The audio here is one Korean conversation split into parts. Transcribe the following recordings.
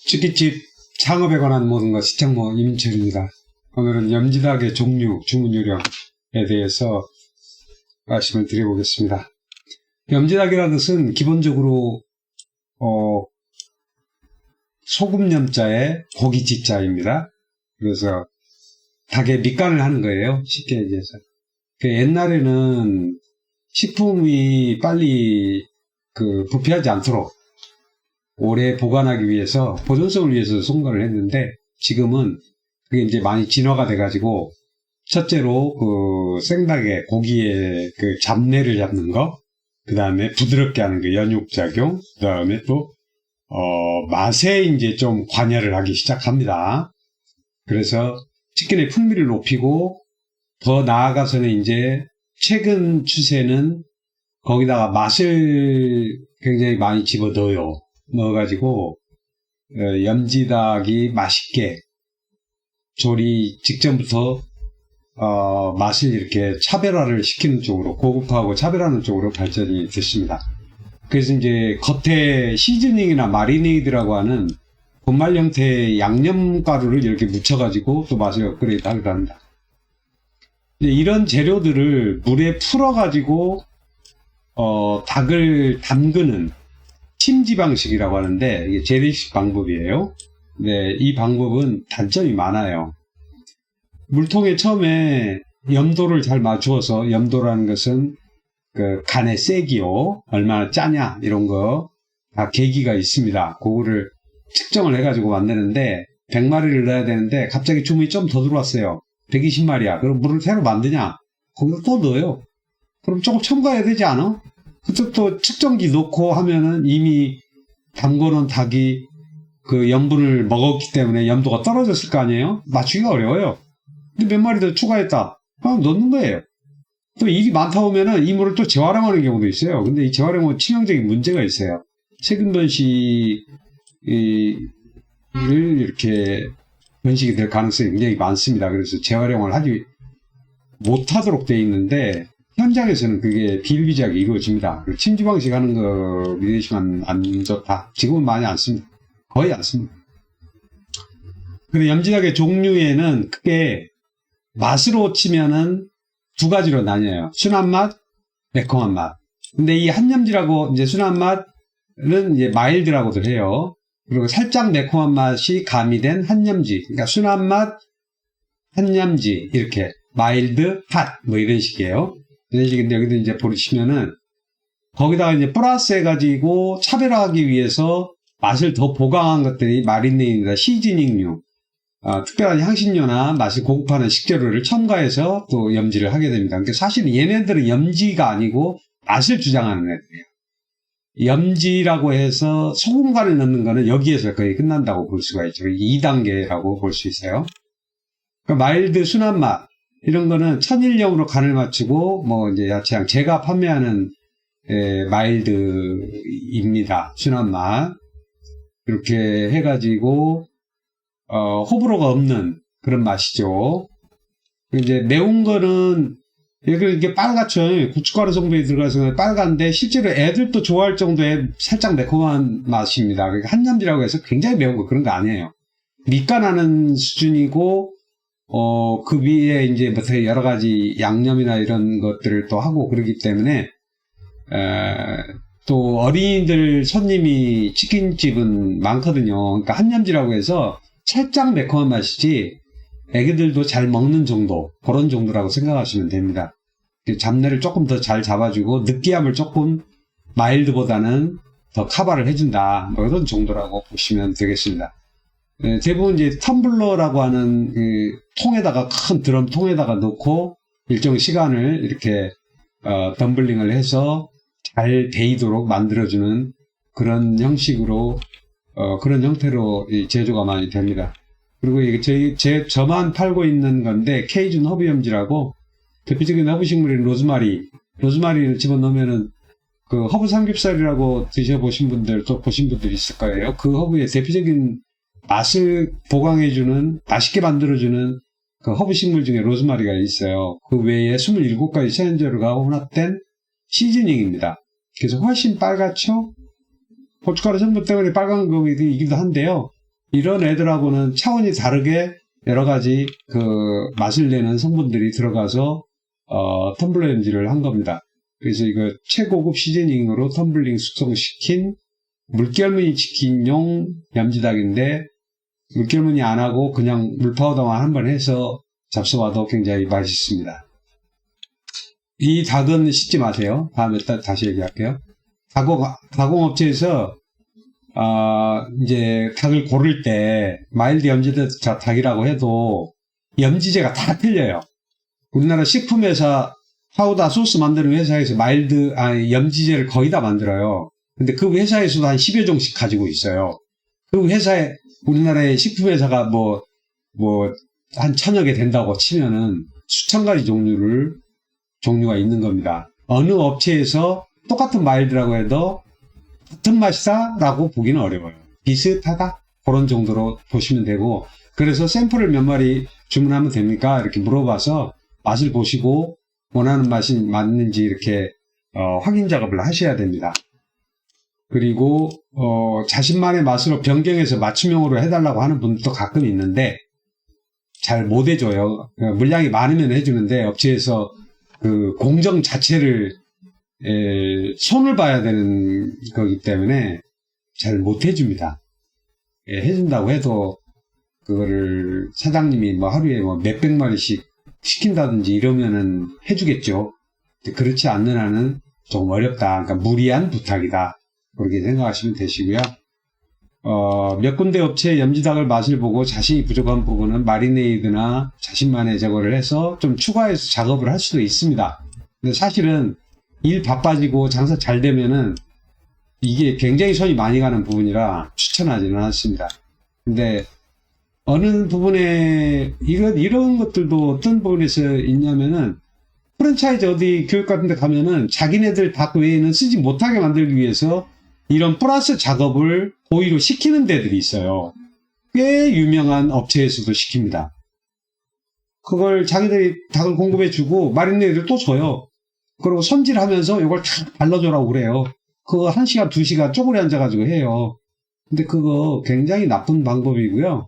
찌개집 창업에 관한 모든 것 시청모 임철입니다. 오늘은 염지닭의 종류, 주문 요령에 대해서 말씀을 드려보겠습니다. 염지닭이라는 뜻은 기본적으로 소금 염자에 고기 지자입니다. 그래서 닭의 밑간을 하는 거예요. 쉽게 얘기해서. 옛날에는 식품이 빨리 부패하지 않도록 오래 보관하기 위해서, 보존성을 위해서 송가를 했는데, 지금은 그게 이제 많이 진화가 돼가지고, 첫째로 생닭의 고기의 잡내를 잡는 거, 그 다음에 부드럽게 하는 그 연육작용, 그 다음에 또 맛에 이제 좀 관여를 하기 시작합니다. 그래서 치킨의 풍미를 높이고, 더 나아가서는 이제 최근 추세는 거기다가 맛을 굉장히 많이 집어 넣어가지고 염지닭이 맛있게 조리 직전부터 맛을 이렇게 차별화를 시키는 쪽으로, 고급화하고 차별화하는 쪽으로 발전이 됐습니다. 그래서 이제 겉에 시즈닝이나 마리네이드라고 하는 분말 형태의 양념가루를 이렇게 묻혀가지고 또 맛을 업그레이드 하기도 합니다. 이런 재료들을 물에 풀어가지고 닭을 담그는 침지 방식이라고 하는데, 이게 재래식 방법이에요. 네, 이 방법은 단점이 많아요. 물통에 처음에 염도를 잘 맞추어서, 염도라는 것은 간의 세기요, 얼마나 짜냐 이런 거 다 계기가 있습니다. 그거를 측정을 해가지고 만드는데 100마리를 넣어야 되는데 갑자기 주문이 좀 더 들어왔어요. 120마리야. 그럼 물을 새로 만드냐? 거기서 또 넣어요. 그럼 조금 첨가해야 되지 않아? 그때 또 측정기 놓고 하면은 이미 담궈놓은 닭이 그 염분을 먹었기 때문에 염도가 떨어졌을 거 아니에요? 맞추기가 어려워요. 근데 몇 마리 더 추가했다. 그럼 넣는 거예요. 또 일이 많다 보면은 이 물을 또 재활용하는 경우도 있어요. 근데 이 재활용은 치명적인 문제가 있어요. 세균 번식을 이렇게 번식이 될 가능성이 굉장히 많습니다. 그래서 재활용을 하지 못하도록 되어 있는데, 현장에서는 그게 비일비재하게 이루어집니다. 침지 방식 하는 거 믿으시면 안 좋다. 지금은 많이 안 씁니다. 거의 안 씁니다. 근데 염지닭의 종류에는 크게 맛으로 치면은 두 가지로 나뉘어요. 순한 맛, 매콤한 맛. 근데 이 한염지라고, 이제 순한 맛은 이제 마일드라고도 해요. 그리고 살짝 매콤한 맛이 가미된 한염지. 그러니까 순한 맛, 한염지, 이렇게. 마일드, 핫, 뭐 이런 식이에요. 이런 식인데, 여기도 이제 보시면은, 거기다가 이제 플러스 해가지고 차별화하기 위해서 맛을 더 보강한 것들이 마리네이드나 시즈닝류, 특별한 향신료나 맛을 고급화하는 식재료를 첨가해서 또 염지를 하게 됩니다. 그러니까 사실은 얘네들은 염지가 아니고 맛을 주장하는 애들이에요. 염지라고 해서 소금간을 넣는 거는 여기에서 거의 끝난다고 볼 수가 있죠. 2단계라고 볼 수 있어요. 그러니까 마일드, 순한 맛, 이런 거는 천일염으로 간을 맞추고, 뭐 이제 야채향, 제가 판매하는 마일드입니다. 순한 맛. 이렇게 해가지고 호불호가 없는 그런 맛이죠. 이제 매운 거는 이게 빨갛죠. 고춧가루 성분이 들어가서 빨간데 실제로 애들도 좋아할 정도의 살짝 매콤한 맛입니다. 그러니까 한염지라고 해서 굉장히 매운 거 그런 거 아니에요. 밑간하는 수준이고, 그 위에 이제 뭐 여러 가지 양념이나 이런 것들을 또 하고 그러기 때문에, 또 어린이들 손님이 치킨집은 많거든요. 그러니까 한염지라고 해서 살짝 매콤한 맛이지 애기들도 잘 먹는 정도, 그런 정도라고 생각하시면 됩니다. 잡내를 조금 더 잘 잡아주고 느끼함을 조금 마일드보다는 더 커버를 해준다, 뭐 이런 정도라고 보시면 되겠습니다. 대부분 이제 텀블러라고 하는 통에다가, 큰 드럼 통에다가 넣고 일정 시간을 이렇게 덤블링을 해서 잘 배이도록 만들어주는 그런 형식으로, 그런 형태로 제조가 많이 됩니다. 그리고 이게 저만 팔고 있는 건데, 케이준 허브 염지라고, 대표적인 허브 식물인 로즈마리를 집어넣으면은 그 허브 삼겹살이라고 드셔보신 분들, 또 보신 분들 있을 거예요. 그 허브의 대표적인 맛을 보강해주는, 맛있게 만들어주는 그 허브 식물 중에 로즈마리가 있어요. 그 외에 27가지 천연재료가 혼합된 시즈닝입니다. 그래서 훨씬 빨갛죠? 고춧가루 성분 때문에 빨간 거이기도 한데요. 이런 애들하고는 차원이 다르게 여러 가지 그 맛을 내는 성분들이 들어가서 텀블러 염지를 한 겁니다. 그래서 이거 최고급 시즈닝으로 텀블링 숙성시킨 물결무늬 치킨용 염지닭인데 물결무늬 안 하고 그냥 물파우더만 한번 해서 잡숴봐도 굉장히 맛있습니다. 이 닭은 씻지 마세요. 다음에 다시 얘기할게요. 가공업체에서 이제 닭을 고를 때 마일드 염지대 닭이라고 해도 염지제가 다 틀려요. 우리나라 식품회사 파우더 소스 만드는 회사에서 염지제를 거의 다 만들어요. 근데 그 회사에서도 한 10여 종씩 가지고 있어요. 그 회사에 우리나라의 식품회사가 한 1000여 개 된다고 치면은 수천 가지 종류가 있는 겁니다. 어느 업체에서 똑같은 마일드라고 해도 같은 맛이다 라고 보기는 어려워요. 비슷하다? 그런 정도로 보시면 되고, 그래서 샘플을 몇 마리 주문하면 됩니까? 이렇게 물어봐서 맛을 보시고 원하는 맛이 맞는지 이렇게 확인 작업을 하셔야 됩니다. 그리고 자신만의 맛으로 변경해서 맞춤형으로 해달라고 하는 분들도 가끔 있는데 잘 못 해줘요. 물량이 많으면 해주는데 업체에서 그 공정 자체를 손을 봐야 되는 거기 때문에 잘 못 해줍니다. 해준다고 해도 그거를 사장님이 하루에 몇백 마리씩 시킨다든지 이러면은 해주겠죠. 그렇지 않는 한은 조금 어렵다. 그러니까 무리한 부탁이다. 그렇게 생각하시면 되시고요. 몇 군데 업체의 염지닭을 맛을 보고 자신이 부족한 부분은 마리네이드나 자신만의 저거를 해서 좀 추가해서 작업을 할 수도 있습니다. 근데 사실은 일 바빠지고 장사 잘 되면은 이게 굉장히 손이 많이 가는 부분이라 추천하지는 않습니다. 근데 어느 부분에 이런 것들도 어떤 부분에서 있냐면은 프랜차이즈 어디 교육 같은 데 가면은 자기네들 닭 외에는 쓰지 못하게 만들기 위해서 이런 플러스 작업을 고의로 시키는 데들이 있어요. 꽤 유명한 업체에서도 시킵니다. 그걸 자기들이 닭을 공급해주고 마리네이드를 또 줘요. 그리고 손질하면서 이걸 다 발라줘라고 그래요. 그거 1시간, 2시간 쪼그려 앉아가지고 해요. 근데 그거 굉장히 나쁜 방법이고요.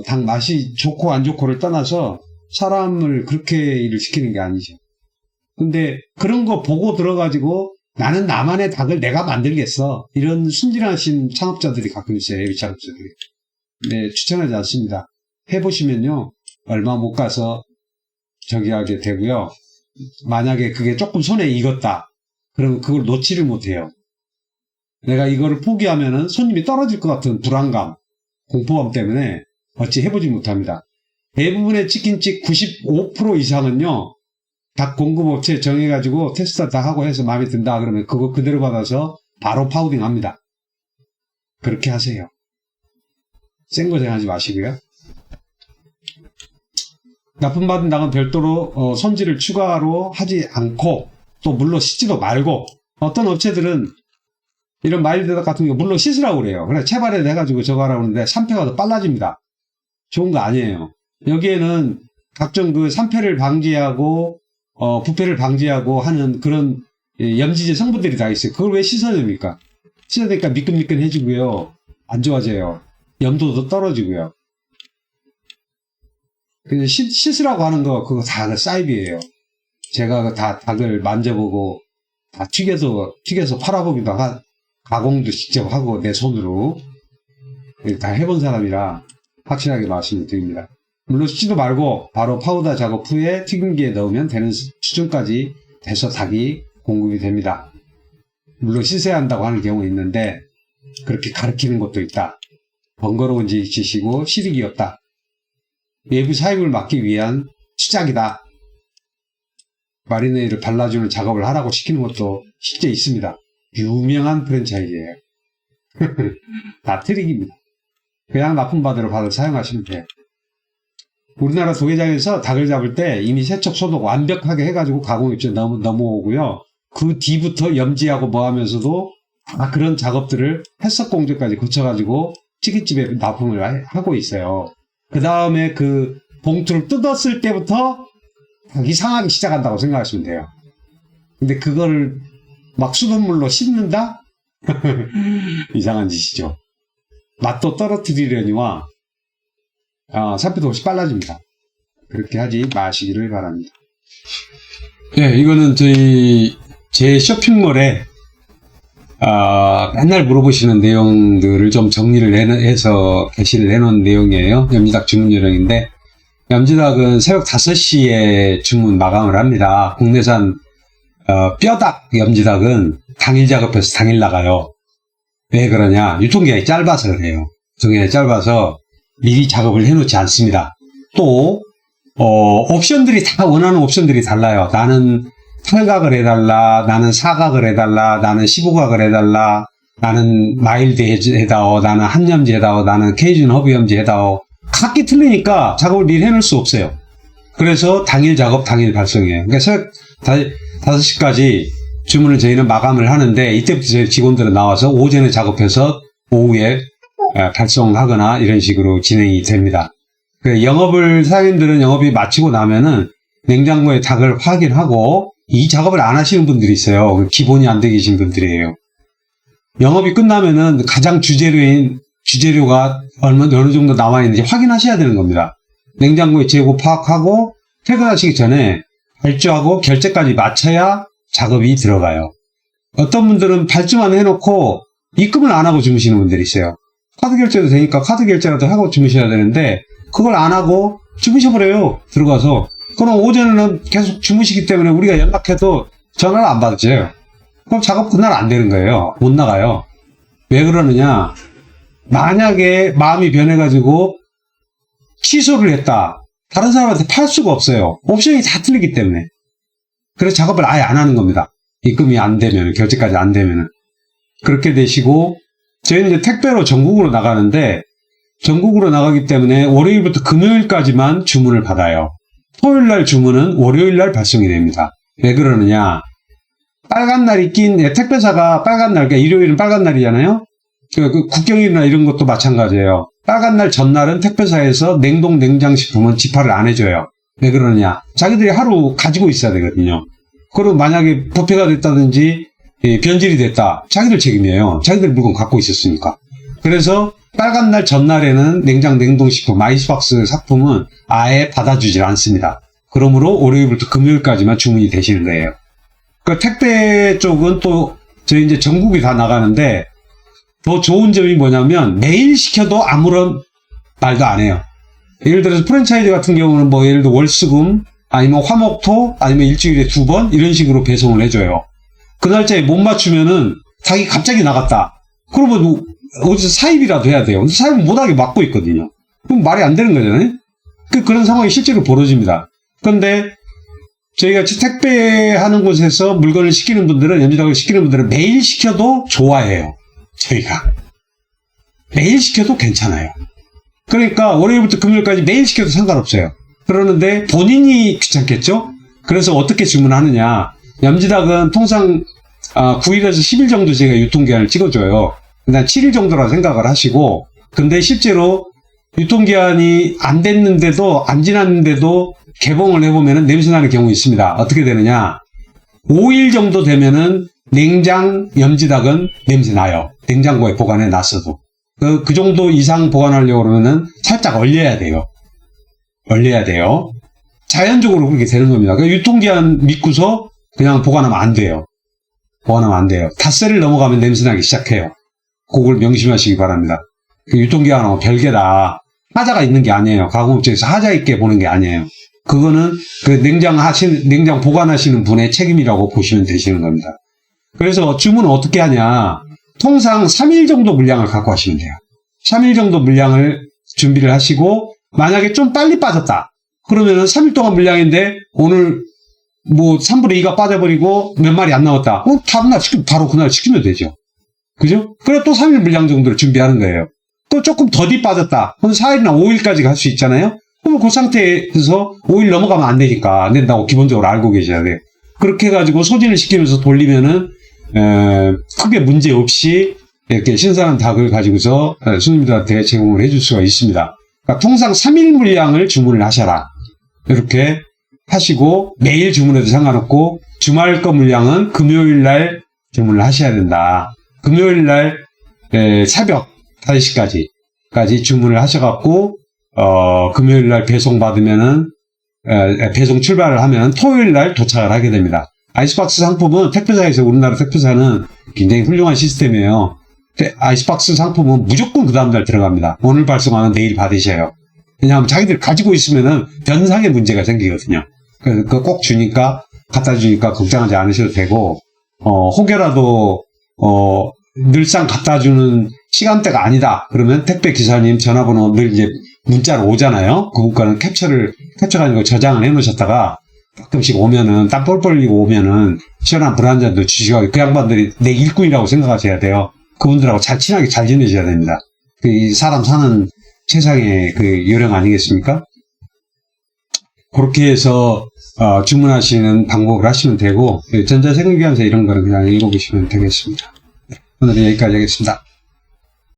닭 맛이 좋고 안 좋고를 떠나서 사람을 그렇게 일을 시키는 게 아니죠. 근데 그런 거 보고 들어가지고 나는 나만의 닭을 내가 만들겠어. 이런 순진하신 창업자들이 가끔 있어요. 예비 창업자들이. 네, 추천하지 않습니다. 해보시면요. 얼마 못 가서 저기 하게 되고요. 만약에 그게 조금 손에 익었다. 그러면 그걸 놓지를 못해요. 내가 이거를 포기하면은 손님이 떨어질 것 같은 불안감, 공포감 때문에 어찌 해보지 못합니다. 대부분의 치킨집 95% 이상은요. 닭 공급업체 정해가지고 테스트 다 하고 해서 마음에 든다 그러면 그거 그대로 받아서 바로 파우딩 합니다. 그렇게 하세요. 생고생 하지 마시고요. 납품받은 닭은 별도로 손질을 추가로 하지 않고 또 물로 씻지도 말고 어떤 업체들은 이런 마일드 닭 같은 거 물로 씻으라고 그래요. 그래 채발에 해가지고 저거 하라고 하는데 산패가 더 빨라집니다. 좋은 거 아니에요. 여기에는 각종 그 산패를 방지하고 부패를 방지하고 하는 그런 염지제 성분들이 다 있어요. 그걸 왜 씻어야 됩니까? 씻어야 되니까 미끈미끈해지고요. 안 좋아져요. 염도도 떨어지고요. 근데 씻으라고 하는 거 그거 다 사이비예요. 제가 다 닭을 만져보고 다 튀겨서 팔아보기도 하고 가공도 직접 하고 내 손으로 다 해본 사람이라 확실하게 말씀드립니다. 물론 씻지도 말고 바로 파우더 작업 후에 튀김기에 넣으면 되는 수준까지 돼서 닭이 공급이 됩니다. 물론 씻어야 한다고 하는 경우 있는데 그렇게 가르치는 것도 있다. 번거로운 짓이고 실익이 없다. 외부 사입을 막기 위한 수작이다. 마리네이드를 발라주는 작업을 하라고 시키는 것도 실제 있습니다. 유명한 프랜차이즈예요. 다 트릭입니다. 그냥 납품받으러 받아 사용하시면 돼요. 우리나라 도계장에서 닭을 잡을 때 이미 세척 소독 완벽하게 해가지고 가공 입주에 넘어오고요. 그 뒤부터 염지하고 뭐 하면서도 다 그런 작업들을 햇석 공제까지 거쳐가지고 치킨집에 납품을 하고 있어요. 그 다음에 그 봉투를 뜯었을 때부터 닭이 상하기 시작한다고 생각하시면 돼요. 근데 그거를 막 수돗물로 씻는다? 이상한 짓이죠. 맛도 떨어뜨리려니와 산비도 훨씬 빨라집니다. 그렇게 하지 마시기를 바랍니다. 네, 이거는 제 쇼핑몰에 맨날 물어보시는 내용들을 좀 정리를 해서 게시를 해놓은 내용이에요. 염지닭 주문 요령인데, 염지닭은 새벽 5시에 주문 마감을 합니다. 국내산 뼈닭 염지닭은 당일 작업해서 당일 나가요. 왜 그러냐? 유통기한이 짧아서 그래요. 유통기한이 짧아서 미리 작업을 해놓지 않습니다. 또 옵션들이 다 원하는 옵션들이 달라요. 나는 탈각을 해달라, 나는 사각을 해달라, 나는 15각을 해달라, 나는 마일드 해다오, 나는 한염지 해다오, 나는 케이준 허브 염지 해다오. 각기 틀리니까 작업을 미리 해놓을 수 없어요. 그래서 당일 작업, 당일 발송이에요. 그러니까 새벽 5시까지 주문을 저희는 마감을 하는데, 이때부터 저희 직원들은 나와서 오전에 작업해서 오후에 발송하거나 이런 식으로 진행이 됩니다. 사장님들은 영업이 마치고 나면은 냉장고에 닭을 확인하고, 이 작업을 안 하시는 분들이 있어요. 기본이 안 돼 계신 분들이에요. 영업이 끝나면은 가장 주재료가 어느 정도 남아있는지 확인하셔야 되는 겁니다. 냉장고에 재고 파악하고 퇴근하시기 전에 발주하고 결제까지 마쳐야 작업이 들어가요. 어떤 분들은 발주만 해놓고 입금을 안 하고 주무시는 분들이 있어요. 카드 결제도 되니까 카드 결제라도 하고 주무셔야 되는데 그걸 안 하고 주무셔버려요. 들어가서. 그럼 오전에는 계속 주무시기 때문에 우리가 연락해도 전화를 안 받으세요. 그럼 작업 그날 안 되는 거예요. 못 나가요. 왜 그러느냐? 만약에 마음이 변해가지고 취소를 했다. 다른 사람한테 팔 수가 없어요. 옵션이 다 틀리기 때문에. 그래서 작업을 아예 안 하는 겁니다. 입금이 안 되면, 결제까지 안 되면은. 그렇게 되시고, 저희는 이제 택배로 전국으로 나가는데, 전국으로 나가기 때문에 월요일부터 금요일까지만 주문을 받아요. 토요일날 주문은 월요일날 발송이 됩니다. 왜 그러느냐? 빨간 날이 택배사가 빨간 날, 그러니까 일요일은 빨간 날이잖아요? 그 국경일이나 이런 것도 마찬가지예요. 빨간 날 전날은 택배사에서 냉장식품은 집화를 안 해줘요. 왜 그러느냐? 자기들이 하루 가지고 있어야 되거든요. 그리고 만약에 부패가 됐다든지 변질이 됐다. 자기들 책임이에요. 자기들 물건 갖고 있었으니까. 그래서 빨간 날 전날에는 냉동식품, 아이스박스 상품은 아예 받아주질 않습니다. 그러므로 월요일부터 금요일까지만 주문이 되시는 거예요. 그 택배 쪽은 또 저희 이제 전국이 다 나가는데 더 좋은 점이 뭐냐면 매일 시켜도 아무런 말도 안 해요. 예를 들어서 프랜차이즈 같은 경우는 뭐 예를 들어 월수금 아니면 화목토 아니면 일주일에 2번 이런 식으로 배송을 해줘요. 그 날짜에 못 맞추면은 닭이 갑자기 나갔다. 그러면 어디서 사입이라도 해야 돼요. 사입은 못하게 막고 있거든요. 그럼 말이 안 되는 거잖아요. 그런 상황이 실제로 벌어집니다. 그런데 저희가 택배하는 곳에서 물건을 시키는 분들은, 염지닭을 시키는 분들은 매일 시켜도 좋아해요. 저희가. 매일 시켜도 괜찮아요. 그러니까 월요일부터 금요일까지 매일 시켜도 상관없어요. 그러는데 본인이 귀찮겠죠? 그래서 어떻게 주문하느냐. 염지닭은 통상 9일에서 10일 정도 제가 유통기한을 찍어줘요. 일단 7일 정도라 생각을 하시고, 근데 실제로 유통기한이 안 됐는데도, 안 지났는데도 개봉을 해보면 냄새나는 경우 있습니다. 어떻게 되느냐. 5일 정도 되면은 냉장 염지닭은 냄새나요. 냉장고에 보관해 놨어도. 그 정도 이상 보관하려고 그러면은 살짝 얼려야 돼요. 얼려야 돼요. 자연적으로 그렇게 되는 겁니다. 그러니까 유통기한 믿고서 그냥 보관하면 안 돼요. 보관하면 안 돼요. 닷새를 넘어가면 냄새나기 시작해요. 그걸 명심하시기 바랍니다. 그 유통기한하고 별개다. 하자가 있는 게 아니에요. 가공업체에서 하자 있게 보는 게 아니에요. 그거는 그 냉장 보관하시는 분의 책임이라고 보시면 되시는 겁니다. 그래서 주문은 어떻게 하냐. 통상 3일 정도 물량을 갖고 하시면 돼요. 3일 정도 물량을 준비를 하시고, 만약에 좀 빨리 빠졌다. 그러면은 3일 동안 물량인데, 오늘 뭐 3분의 2가 빠져버리고 몇 마리 안 나왔다. 다음날 바로 그날 시키면 되죠. 그죠? 그리고 또 3일 물량 정도를 준비하는 거예요. 또 조금 더디 빠졌다. 그럼 4일이나 5일까지 갈 수 있잖아요? 그럼 그 상태에서 5일 넘어가면 안 되니까 안 된다고 기본적으로 알고 계셔야 돼요. 그렇게 해가지고 소진을 시키면서 돌리면은, 크게 문제 없이 이렇게 신선한 닭을 가지고서 손님들한테 제공을 해줄 수가 있습니다. 그러니까 통상 3일 물량을 주문을 하셔라. 이렇게 하시고, 매일 주문해도 상관없고, 주말 거 물량은 금요일 날 주문을 하셔야 된다. 금요일 날 새벽 5시까지 주문을 하셔갖고 금요일 날 배송 받으면은 배송 출발을 하면 토요일 날 도착을 하게 됩니다. 아이스박스 상품은 택배사에서 우리나라 택배사는 굉장히 훌륭한 시스템이에요. 아이스박스 상품은 무조건 그 다음날 들어갑니다. 오늘 발송하면 내일 받으셔요. 왜냐하면 자기들 가지고 있으면은 변상의 문제가 생기거든요. 그거 꼭 주니까 갖다 주니까 걱정하지 않으셔도 되고 혹여라도 늘상 갖다 주는 시간대가 아니다 그러면 택배 기사님 전화번호 늘 이제 문자로 오잖아요. 그 문자는 캡처가 아니고 저장을 해 놓으셨다가 가끔씩 오면은 땀 뻘뻘 흘리고 오면은 시원한 물 한 잔도 주시고 그 양반들이 내 일꾼이라고 생각하셔야 돼요. 그분들하고 친하게 잘 지내셔야 됩니다. 이 사람 사는 세상의 그 요령 아니겠습니까? 그렇게 해서 주문하시는 방법을 하시면 되고 전자세금기관서 이런 거는 그냥 읽어보시면 되겠습니다. 오늘은 여기까지 하겠습니다.